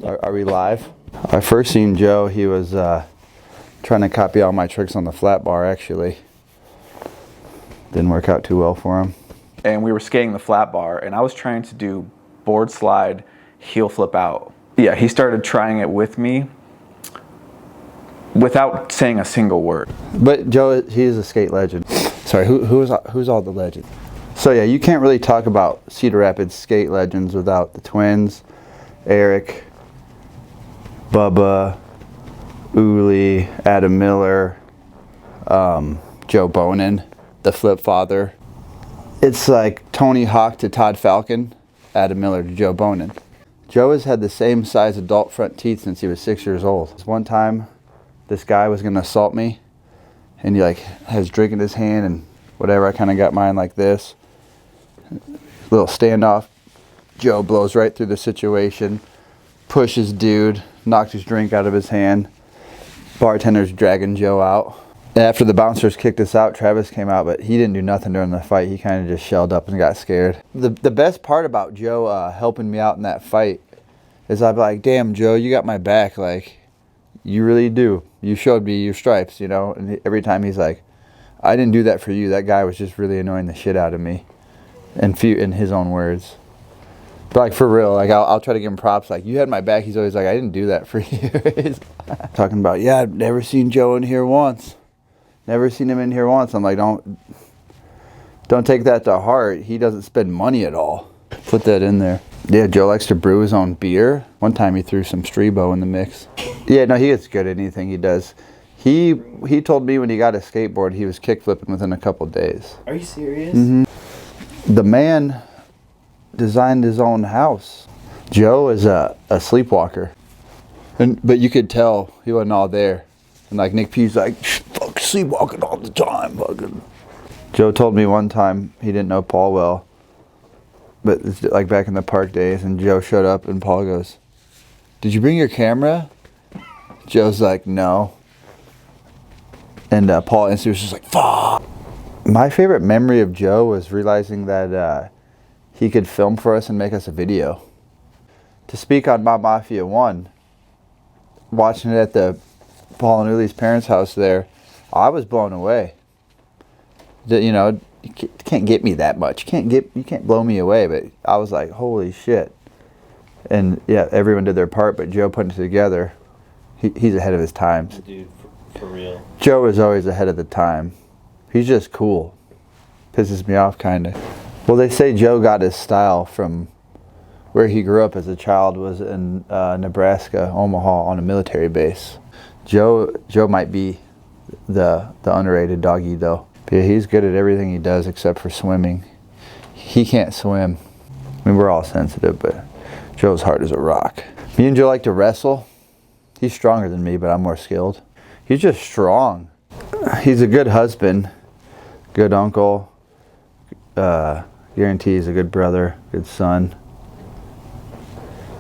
Are we live? I first seen Joe, he was trying to copy all my tricks on the flat bar, actually. Didn't work out too well for him. And we were skating the flat bar, and I was trying to do board slide, heel flip out. Yeah, he started trying it with me without saying a single word. But Joe, he is a skate legend. Sorry, who's all the legends? So yeah, you can't really talk about Cedar Rapids skate legends without the twins, Eric, Bubba, Uli, Adam Miller, Joe Bonen, the Flip Father. It's like Tony Hawk to Todd Falcon, Adam Miller to Joe Bonen. Joe has had the same size adult front teeth since he was 6 years old. One time, this guy was gonna assault me, and he like has drink in his hand and whatever. I kind of got mine like this. Little standoff. Joe blows right through the situation, pushes dude, knocked his drink out of his hand. Bartender's dragging Joe out. After the bouncers kicked us out, Travis came out, but he didn't do nothing during the fight. He kind of just shelled up and got scared. The best part about Joe helping me out in that fight is I'd be like, damn, Joe, you got my back. Like, you really do. You showed me your stripes, you know? And every time he's like, I didn't do that for you. That guy was just really annoying the shit out of me. In his own words. But like, for real, like I'll try to give him props. Like, you had my back. He's always like, I didn't do that for you. Talking about, yeah, I've never seen Joe in here once. Never seen him in here once. I'm like, don't take that to heart. He doesn't spend money at all. Put that in there. Yeah, Joe likes to brew his own beer. One time he threw some Strebo in the mix. Yeah, no, he gets good at anything he does. He told me when he got a skateboard, he was kickflipping within a couple days. Are you serious? Mm-hmm. The man designed his own house. Joe is a sleepwalker. But you could tell he wasn't all there. And like Nick P's like, fuck, sleepwalking all the time. Fucking. Joe told me one time he didn't know Paul well. But it's like back in the park days, and Joe showed up and Paul goes, did you bring your camera? Joe's like, no. And Paul instantly was just like, fuck. My favorite memory of Joe was realizing that he could film for us and make us a video. To speak on Mafia 1, watching it at the Paul and Uli's parents' house there, I was blown away. You know, you can't get me that much. You can't blow me away, but I was like, holy shit. And yeah, everyone did their part, but Joe putting it together, he's ahead of his times. Dude, for real. Joe is always ahead of the time. He's just cool. Pisses me off, kind of. Well, they say Joe got his style from where he grew up as a child, was in Nebraska, Omaha, on a military base. Joe might be the underrated doggy, though. But yeah, he's good at everything he does except for swimming. He can't swim. I mean, we're all sensitive, but Joe's hard as a rock. Me and Joe like to wrestle. He's stronger than me, but I'm more skilled. He's just strong. He's a good husband, good uncle, guarantee he's a good brother, good son.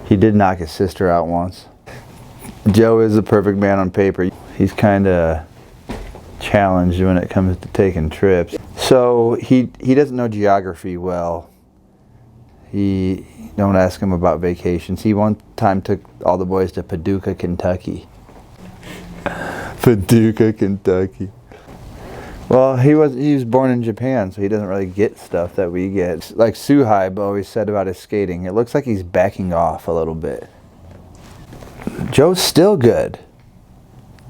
He did knock his sister out once. Joe is the perfect man on paper. He's kind of challenged when it comes to taking trips. So he doesn't know geography well. Don't ask him about vacations. He one time took all the boys to Paducah, Kentucky. Paducah, Kentucky. Well, he was born in Japan, so he doesn't really get stuff that we get. Like Suhaib always said about his skating, it looks like he's backing off a little bit. Joe's still good.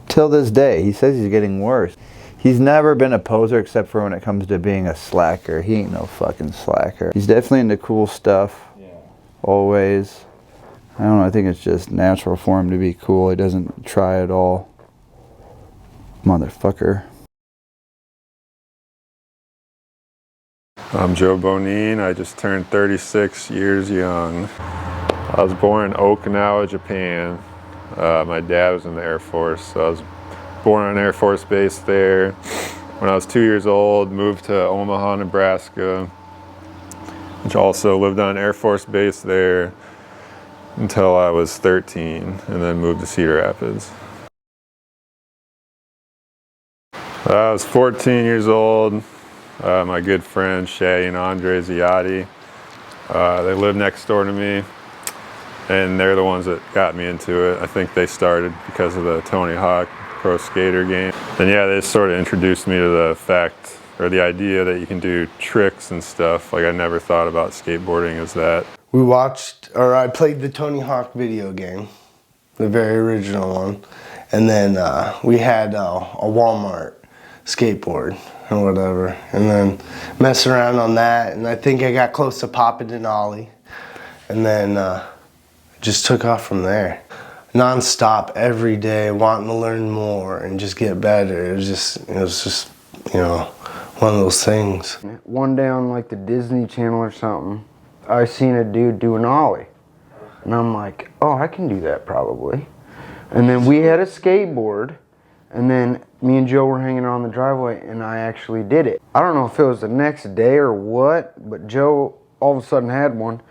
Till this day. He says he's getting worse. He's never been a poser except for when it comes to being a slacker. He ain't no fucking slacker. He's definitely into cool stuff. Yeah. Always. I don't know, I think it's just natural for him to be cool. He doesn't try at all. Motherfucker. I'm Joe Bonen. I just turned 36 years young. I was born in Okinawa, Japan. My dad was in the Air Force, so I was born on an Air Force base there. When I was 2 years old, moved to Omaha, Nebraska, which also lived on an Air Force base there until I was 13, and then moved to Cedar Rapids. I was 14 years old. My good friends Shay and Andre Ziotti, they lived next door to me. and they're the ones that got me into it. I think they started because of the Tony Hawk Pro Skater game. And yeah, they sort of introduced me to the fact, or the idea that you can do tricks and stuff. Like I never thought about skateboarding as that. We watched, or I played the Tony Hawk video game, the very original one. And then we had a Walmart skateboard or whatever. And then messed around on that. And I think I got close to popping an ollie. And then just took off from there. Non-stop every day, wanting to learn more and just get better. It was just, you know, one of those things. One day on like the Disney Channel or something, I seen a dude do an ollie. And I'm like, oh, I can do that probably. And then we had a skateboard, and then me and Joe were hanging on the driveway, and I actually did it. I don't know if it was the next day or what, but Joe all of a sudden had one.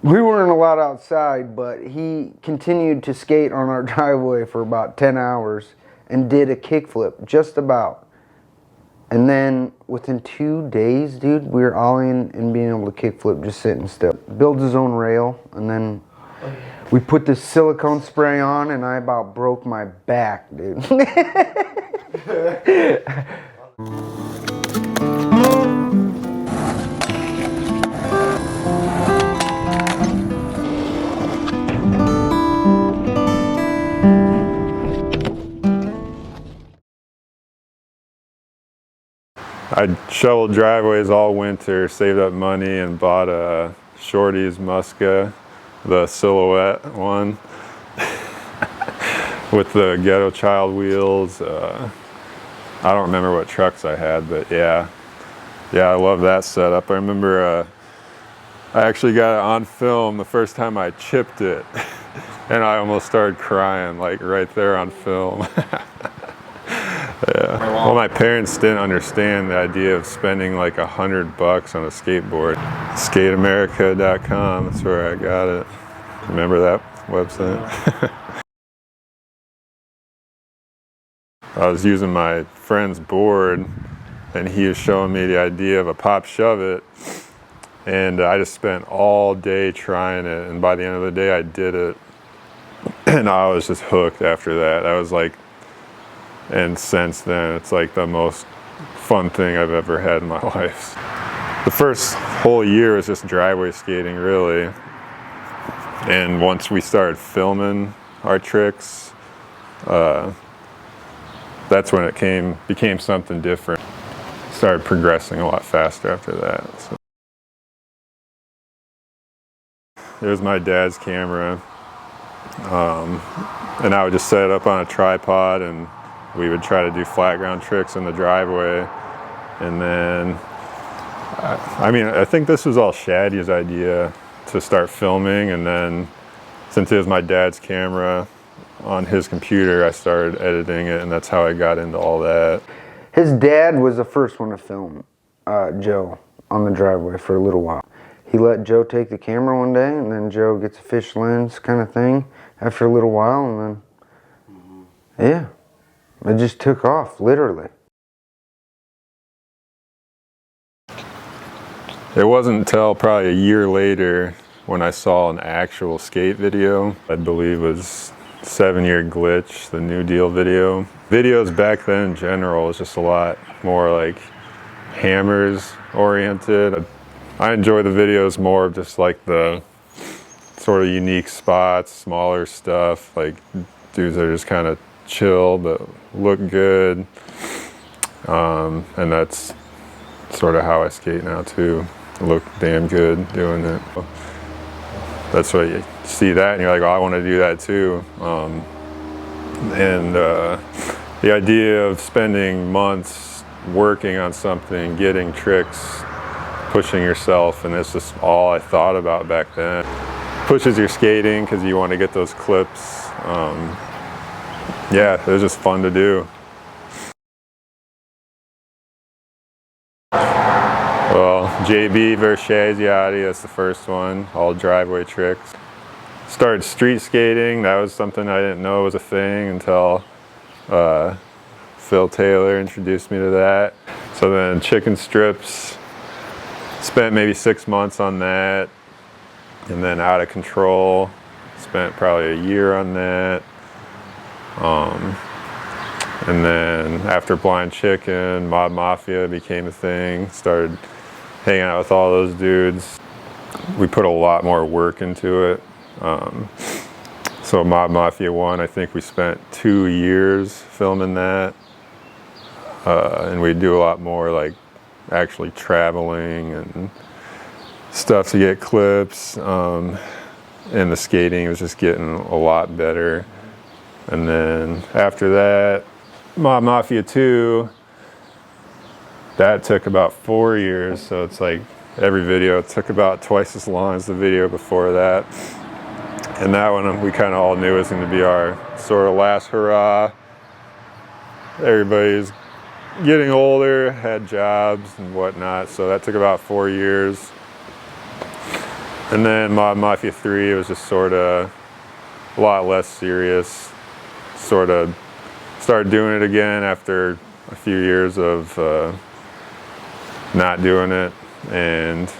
We weren't allowed outside, but he continued to skate on our driveway for about 10 hours and did a kickflip, just about. And then within 2 days, dude, we were ollieing and being able to kickflip just sitting still. Built his own rail, and then we put this silicone spray on, and I about broke my back, dude. I shoveled driveways all winter, saved up money, and bought a Shorty's Muska, the silhouette one, with the Ghetto Child wheels. I don't remember what trucks I had, but yeah, I love that setup. I remember I actually got it on film the first time I chipped it, and I almost started crying, like right there on film. Yeah. Well, my parents didn't understand the idea of spending like $100 on a skateboard. SkateAmerica.com, that's where I got it. Remember that website? I was using my friend's board, and he was showing me the idea of a pop shove it, and I just spent all day trying it, and by the end of the day I did it, and I was just hooked after that. I was like, and since then, it's like the most fun thing I've ever had in my life. The first whole year was just driveway skating, really. And once we started filming our tricks, that's when it became something different. Started progressing a lot faster after that. So. There's my dad's camera. And I would just set it up on a tripod, and we would try to do flat ground tricks in the driveway. And then, I think this was all Shaddy's idea to start filming. And then, since it was my dad's camera on his computer, I started editing it, and that's how I got into all that. His dad was the first one to film Joe on the driveway for a little while. He let Joe take the camera one day, and then Joe gets a fish lens kind of thing after a little while, and then, yeah. It just took off, literally. It wasn't until probably a year later when I saw an actual skate video. I believe it was 7 Year Glitch, the New Deal video. Videos back then in general was just a lot more like hammers oriented. I enjoy the videos more of just like the sort of unique spots, smaller stuff, like dudes that are just kind of chill but look good, and that's sort of how I skate now too. I look damn good doing it. That's what you see that and you're like, oh, I want to do that too. And the idea of spending months working on something, getting tricks, pushing yourself, and it's just all I thought about back then. Pushes your skating because you want to get those clips. Yeah, it was just fun to do. Well, JB versus Shaziati, that's the first one, all driveway tricks. Started street skating, that was something I didn't know was a thing until Phil Taylor introduced me to that. So then chicken strips, spent maybe 6 months on that. And then Out of Control, spent probably a year on that. And then after Blind Chicken, Mob Mafia became a thing. Started hanging out with all those dudes. We put a lot more work into it. So Mob Mafia 1, I think we spent 2 years filming that. And we do a lot more like actually traveling and stuff to get clips. And the skating was just getting a lot better. And then after that, Mob Mafia 2, that took about 4 years. So it's like every video took about twice as long as the video before that. And that one we kind of all knew was going to be our sort of last hurrah. Everybody's getting older, had jobs and whatnot, so that took about 4 years. And then Mob Mafia 3, it was just sort of a lot less serious. Sort of started doing it again after a few years of not doing it. And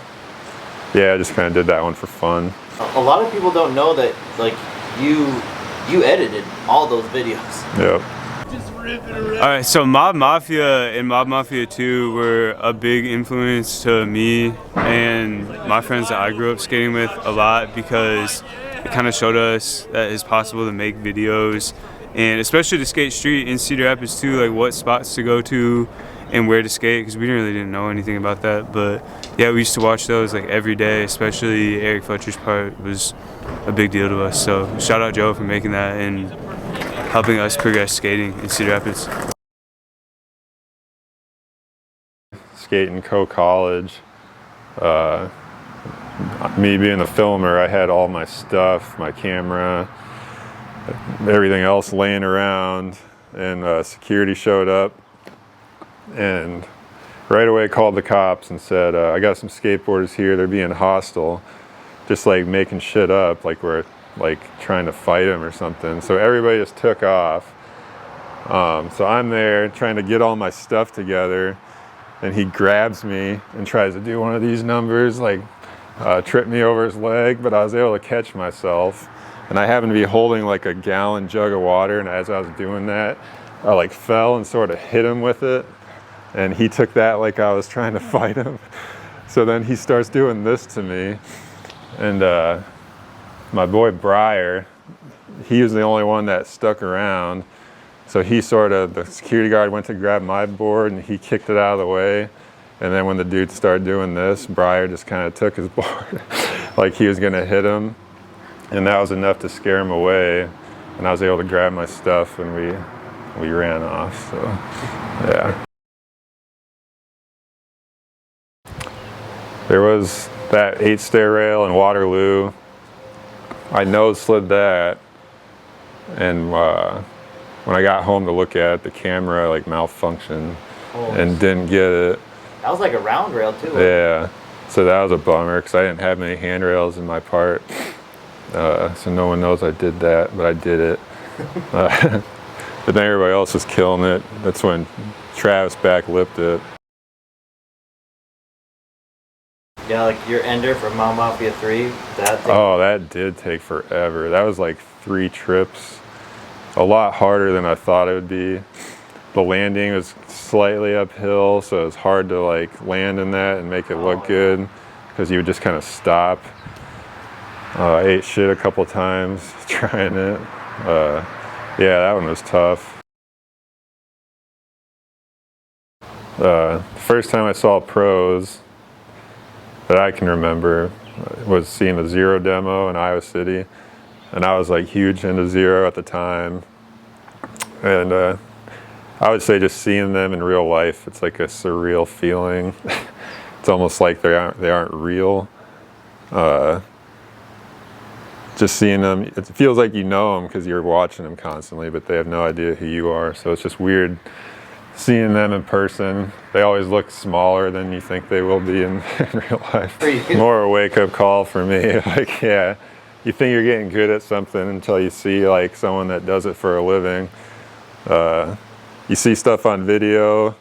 yeah, I just kind of did that one for fun. A lot of people don't know that, like, you edited all those videos. Yep. Alright, so Mob Mafia and Mob Mafia 2 were a big influence to me and my friends that I grew up skating with a lot, because it kind of showed us that it's possible to make videos, and especially to skate street in Cedar Rapids too, like what spots to go to and where to skate, because we didn't know anything about that. But yeah, we used to watch those like every day, especially Eric Fletcher's part was a big deal to us. So shout out Joe for making that and helping us progress skating in Cedar Rapids. Skating co-college, me being the filmer, I had all my stuff, my camera, everything else laying around, and security showed up and right away called the cops and said, I got some skateboarders here, they're being hostile, just like making shit up, like we're like trying to fight them or something. So everybody just took off. So I'm there trying to get all my stuff together, and he grabs me and tries to do one of these numbers, like trip me over his leg, but I was able to catch myself. And I happened to be holding like a gallon jug of water, and as I was doing that, I like fell and sort of hit him with it. And he took that like I was trying to fight him. So then he starts doing this to me. And my boy Briar, he was the only one that stuck around. So he the security guard went to grab my board and he kicked it out of the way. And then when the dude started doing this, Briar just kind of took his board like he was gonna hit him. And that was enough to scare him away. And I was able to grab my stuff and we ran off, so yeah. There was that 8-stair rail in Waterloo. I nose slid that, and when I got home to look at it, the camera like malfunctioned and didn't get it. That was like a round rail too. Yeah, so that was a bummer because I didn't have many handrails in my part. So no one knows I did that, but I did it. But then everybody else was killing it. That's when Travis back-lipped it. Yeah, like your ender for Mob Mafia 3, that thing. Oh, that did take forever. That was like 3 trips. A lot harder than I thought it would be. The landing was slightly uphill, so it was hard to like land in that and make it look good, because you would just kind of stop. I ate shit a couple times trying it. Yeah, that one was tough. First time I saw pros that I can remember was seeing the Zero demo in Iowa City, and I was like huge into Zero at the time. And I would say just seeing them in real life, it's like a surreal feeling. It's almost like they aren't real. Just seeing them, it feels like you know them because you're watching them constantly, but they have no idea who you are. So it's just weird seeing them in person. They always look smaller than you think they will be in real life. More a wake-up call for me. Like, yeah, you think you're getting good at something until you see like someone that does it for a living. You see stuff on video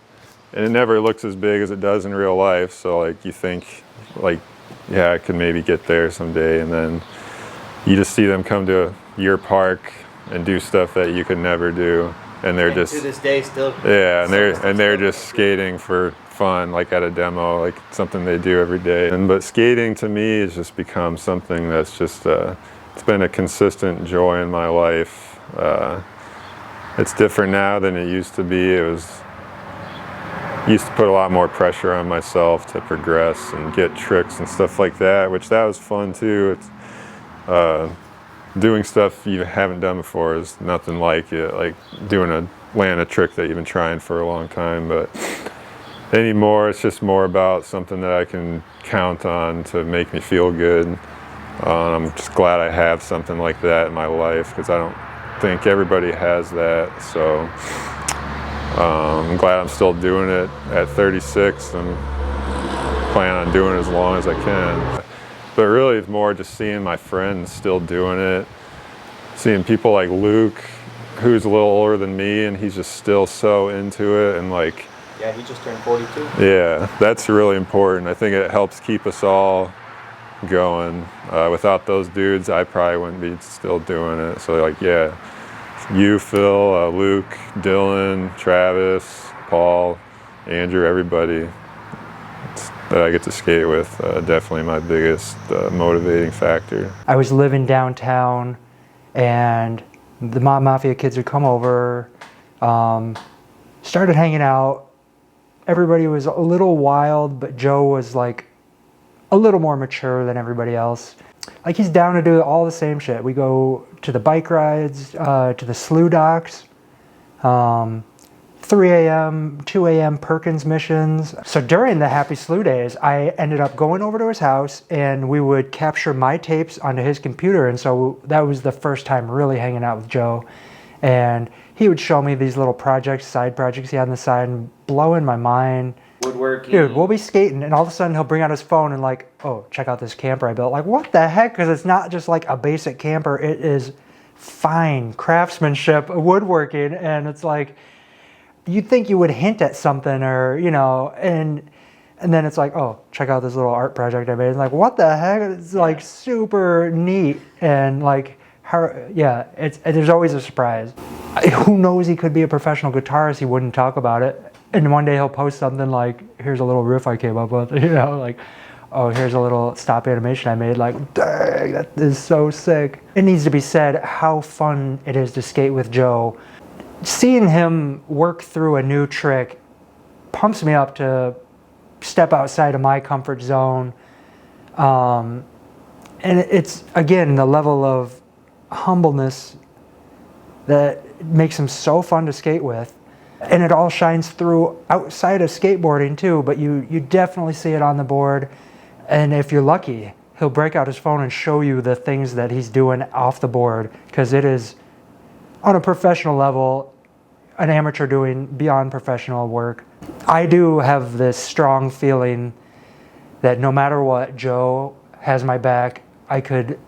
and it never looks as big as it does in real life. So like you think like yeah, I could maybe get there someday. And then you just see them come to your park and do stuff that you could never do, and they're just to this day still. yeah, and they're just skating for fun, like at a demo, like something they do every day. But skating to me has just become something that's just it's been a consistent joy in my life. It's different now than it used to be. Used to put a lot more pressure on myself to progress and get tricks and stuff like that, which that was fun too. It's doing stuff you haven't done before is nothing like it, like land a trick that you've been trying for a long time. But anymore, it's just more about something that I can count on to make me feel good. I'm just glad I have something like that in my life, because I don't think everybody has that. So I'm glad I'm still doing it at 36, and plan on doing it as long as I can. But really, it's more just seeing my friends still doing it, seeing people like Luke, who's a little older than me, and he's just still so into it, and like, yeah, he just turned 42. yeah, that's really important. I think it helps keep us all going. Without those dudes, I probably wouldn't be still doing it. So like, yeah, you, Phil, Luke, Dylan, Travis, Paul, Andrew, everybody that I get to skate with, definitely my biggest motivating factor. I was living downtown, and the Mafia kids would come over, started hanging out. Everybody was a little wild, but Joe was like a little more mature than everybody else. Like, he's down to do all the same shit. We go to the bike rides, to the Slew docks, 3 a.m., 2 a.m. Perkins missions. So during the Happy Slew days, I ended up going over to his house, and we would capture my tapes onto his computer. And so that was the first time really hanging out with Joe. And he would show me these little projects, side projects he had on the side, and blowing my mind. Woodworking. Dude, we'll be skating, and all of a sudden he'll bring out his phone and like, oh, check out this camper I built. Like, what the heck? Because it's not just like a basic camper. It is fine craftsmanship, woodworking, and it's like, you'd think you would hint at something, or, you know, and then it's like, oh, check out this little art project I made. It's like, what the heck? It's like super neat, and like, yeah, there's always a surprise. Who knows, he could be a professional guitarist, he wouldn't talk about it. And one day he'll post something like, here's a little riff I came up with, you know, like, oh, here's a little stop animation I made. Like, dang, that is so sick. It needs to be said how fun it is to skate with Joe. Seeing him work through a new trick pumps me up to step outside of my comfort zone. And it's, again, the level of humbleness that makes him so fun to skate with. And it all shines through outside of skateboarding too, but you definitely see it on the board. And if you're lucky, he'll break out his phone and show you the things that he's doing off the board, because it is, on a professional level, an amateur doing beyond professional work. I do have this strong feeling that no matter what, Joe has my back. I could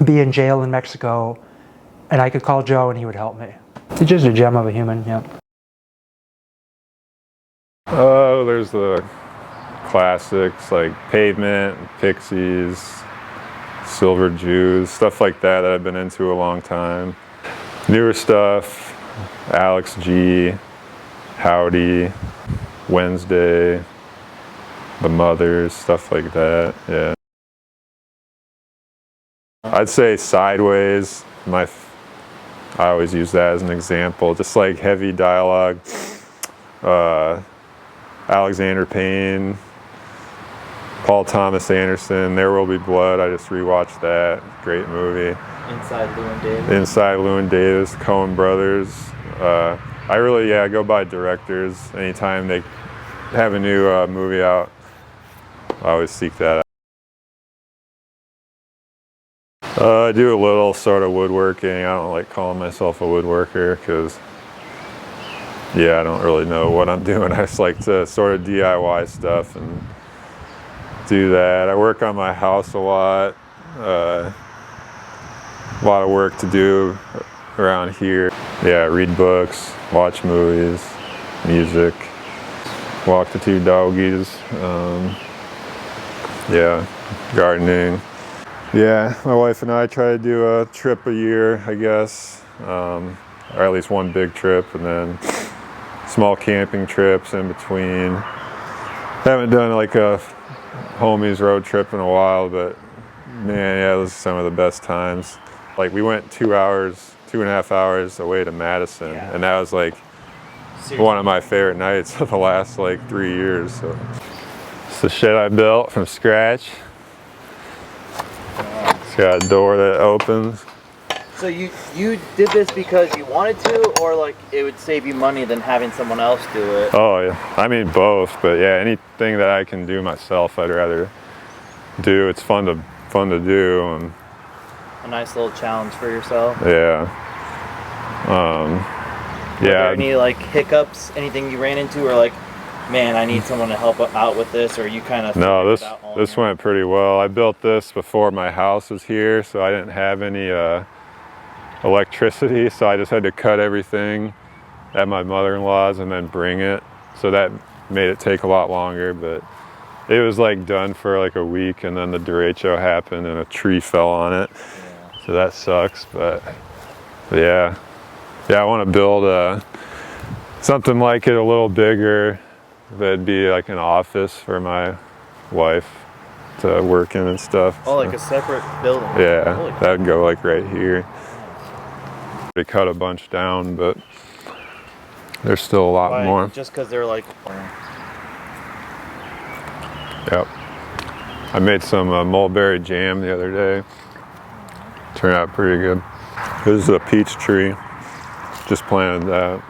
be in jail in Mexico, and I could call Joe and he would help me. He's just a gem of a human, yeah. Oh, there's the classics like Pavement, Pixies, Silver Jews, stuff like that I've been into a long time. Newer stuff, Alex G, Howdy, Wednesday, The Mothers, stuff like that, yeah. I'd say Sideways, I always use that as an example, just like heavy dialogue. Alexander Payne, Paul Thomas Anderson, There Will Be Blood, I just rewatched that, great movie. Inside Llewyn Davis. Inside Llewyn Davis, Coen Brothers. I really, go by directors. Anytime they have a new movie out, I always seek that out. I do a little sort of woodworking. I don't like calling myself a woodworker because, I don't really know what I'm doing. I just like to sort of DIY stuff and do that. I work on my house a lot. A lot of work to do around here. Yeah, read books, watch movies, music, walk the two doggies. Yeah, gardening. Yeah, my wife and I try to do a trip a year, I guess, or at least one big trip, and then small camping trips in between. Haven't done like a homies road trip in a while, but man, yeah, those are some of the best times. Like we went 2.5 hours away to Madison, and that was like one of my favorite nights of the last like 3 years. So it's the shed I built from scratch. It's got a door that opens. So you did this because you wanted to, or like it would save you money than having someone else do it? Oh yeah, I mean both, but yeah, anything that I can do myself, I'd rather do. It's fun to do, and a nice little challenge for yourself. Yeah. Were there any like hiccups, anything you ran into, or like, man, I need someone to help out with this, or you kind of No, this went pretty well. I built this before my house was here, so I didn't have any electricity, so I just had to cut everything at my mother-in-law's and then bring it. So that made it take a lot longer, but it was like done for like a week, and then the derecho happened and a tree fell on it. Yeah. So that sucks, but yeah, I want to build something like it a little bigger. That'd be like an office for my wife to work in and stuff. Oh, like a separate building. Yeah, that would go like right here. They cut a bunch down, but there's still a lot more. Just because they're like... Yep. I made some mulberry jam the other day. Turned out pretty good. This is a peach tree. Just planted that.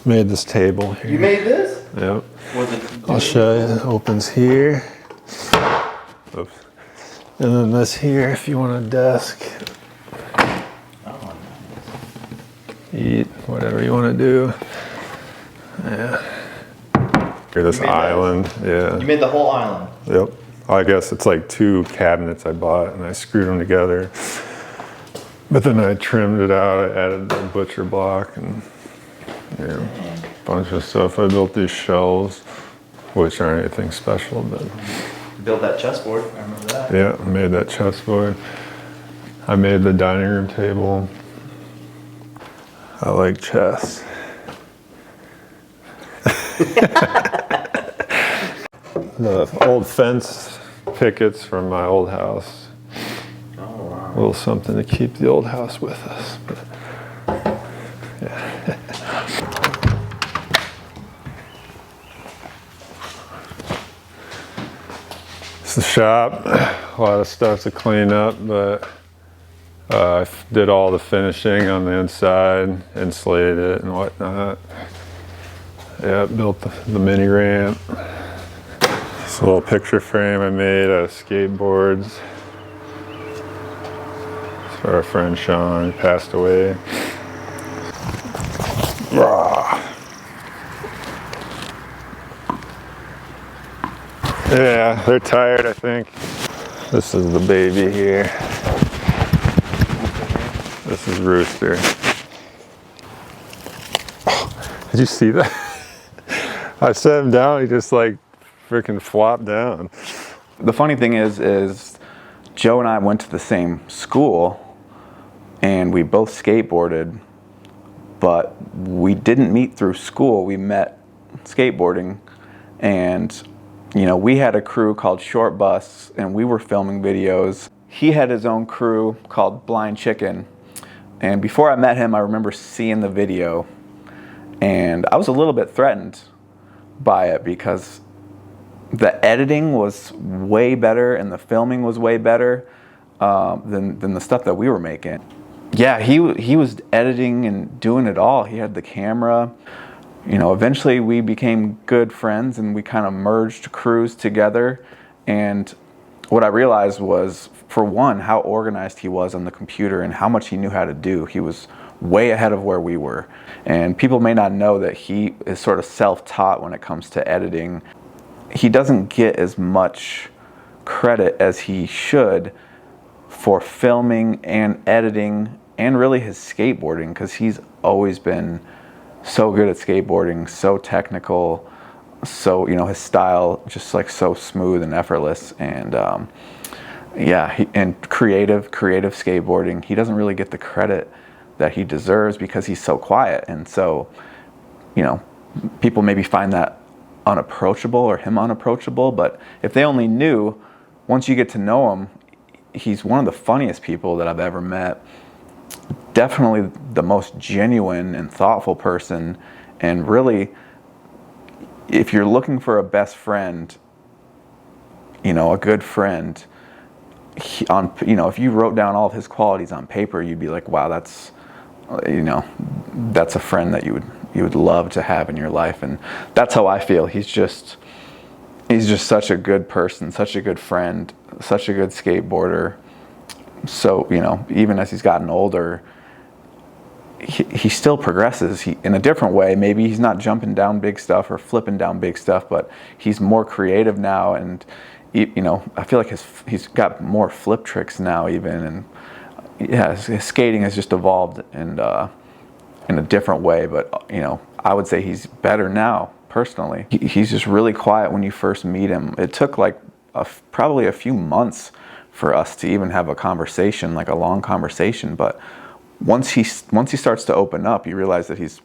Made this table here. You made this? Yep. Was it? I'll show you. It opens here. Oops. And then this here, if you want a desk. Oh, Eat, whatever you want to do. Yeah. Here, this island. Yeah. You made the whole island? Yep. I guess it's like 2 cabinets I bought, and I screwed them together. But then I trimmed it out. I added a butcher block and yeah, a bunch of stuff. I built these shelves, which aren't anything special, but... You built that chessboard, I remember that. Yeah, I made that chessboard. I made the dining room table. I like chess. The old fence pickets from my old house. Oh, wow. A little something to keep the old house with us. But yeah. It's the shop. A lot of stuff to clean up, but I did all the finishing on the inside, insulated it and whatnot. Yeah, built the mini ramp. This little picture frame I made out of skateboards. It's for our friend Sean, who passed away. Yeah, they're tired, I think. This is the baby here. This is Rooster. Oh, did you see that? I set him down, he just like freaking flopped down. The funny thing is Joe and I went to the same school and we both skateboarded, but we didn't meet through school. We met skateboarding, and you know, we had a crew called Short Bus and we were filming videos. He had his own crew called Blind Chicken. And before I met him, I remember seeing the video and I was a little bit threatened by it because the editing was way better and the filming was way better than the stuff that we were making. Yeah, he was editing and doing it all. He had the camera. You know, eventually we became good friends and we kind of merged crews together, and what I realized was, for one, how organized he was on the computer and how much he knew how to do. He was way ahead of where we were. And people may not know that he is sort of self-taught when it comes to editing. He doesn't get as much credit as he should for filming and editing and really his skateboarding, because he's always been so good at skateboarding, so technical, so, you know, his style just like so smooth and effortless, and yeah, and creative skateboarding. He doesn't really get the credit that he deserves because he's so quiet. And so, you know, people maybe find that unapproachable or him unapproachable, but if they only knew, once you get to know him, he's one of the funniest people that I've ever met. Definitely the most genuine and thoughtful person, and really, if you're looking for a best friend, you know, a good friend, you know, if you wrote down all of his qualities on paper, you'd be like, wow, that's, you know, that's a friend that you would love to have in your life. And that's how I feel. He's just such a good person, such a good friend, such a good skateboarder. So, you know, even as he's gotten older, he still progresses in a different way. Maybe he's not jumping down big stuff or flipping down big stuff, but he's more creative now. And, you know, I feel like he's got more flip tricks now even. And yeah, his skating has just evolved and in a different way. But, you know, I would say he's better now, personally. He's just really quiet when you first meet him. It took like probably a few months for us to even have a conversation, like a long conversation. But once he starts to open up, you realize that he's,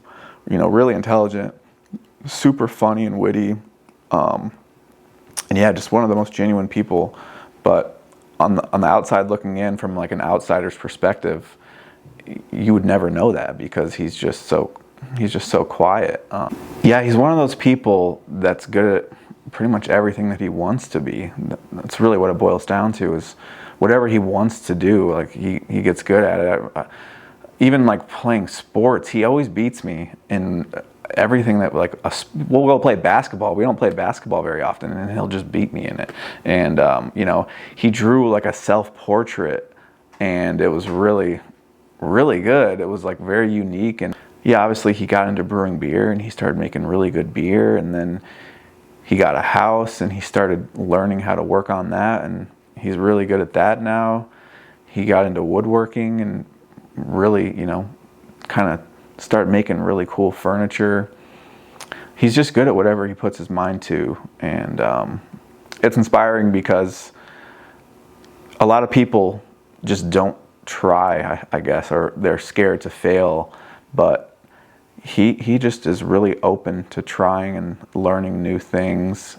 you know, really intelligent, super funny and witty, and yeah, just one of the most genuine people. But on the outside looking in, from like an outsider's perspective, you would never know that because he's just so quiet. Yeah, he's one of those people that's good at pretty much everything that he wants to be. That's really what it boils down to, is whatever he wants to do, like he gets good at it. Even like playing sports, he always beats me in everything that, like, we'll go play basketball. We don't play basketball very often, and he'll just beat me in it. And, you know, he drew like a self-portrait, and it was really, really good. It was like very unique. And yeah, obviously he got into brewing beer, and he started making really good beer, and then he got a house, and he started learning how to work on that, and he's really good at that now. He got into woodworking and really, you know, kind of start making really cool furniture. He's just good at whatever he puts his mind to, and it's inspiring because a lot of people just don't try, I guess, or they're scared to fail, but he just is really open to trying and learning new things.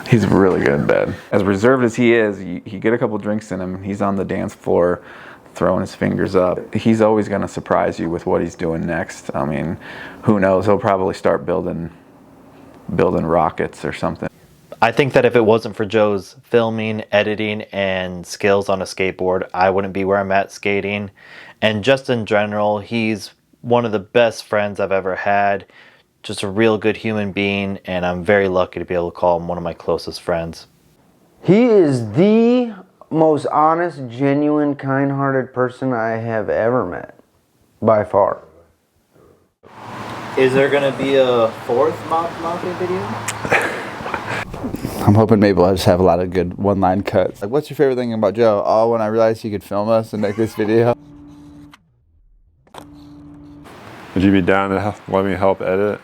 He's really good in bed. As reserved as he is, you get a couple drinks in him, he's on the dance floor throwing his fingers up. He's always going to surprise you with what he's doing next. I mean, who knows? He'll probably start building rockets or something. I think that if it wasn't for Joe's filming, editing, and skills on a skateboard, I wouldn't be where I'm at skating. And just in general, he's one of the best friends I've ever had. Just a real good human being, and I'm very lucky to be able to call him one of my closest friends. He is the most honest, genuine, kind-hearted person I have ever met, by far. Is there going to be a fourth Mafia video? I'm hoping maybe I'll just have a lot of good one-line cuts. Like, what's your favorite thing about Joe? Oh, when I realized you could film us and make this video. Would you be down to let me help edit?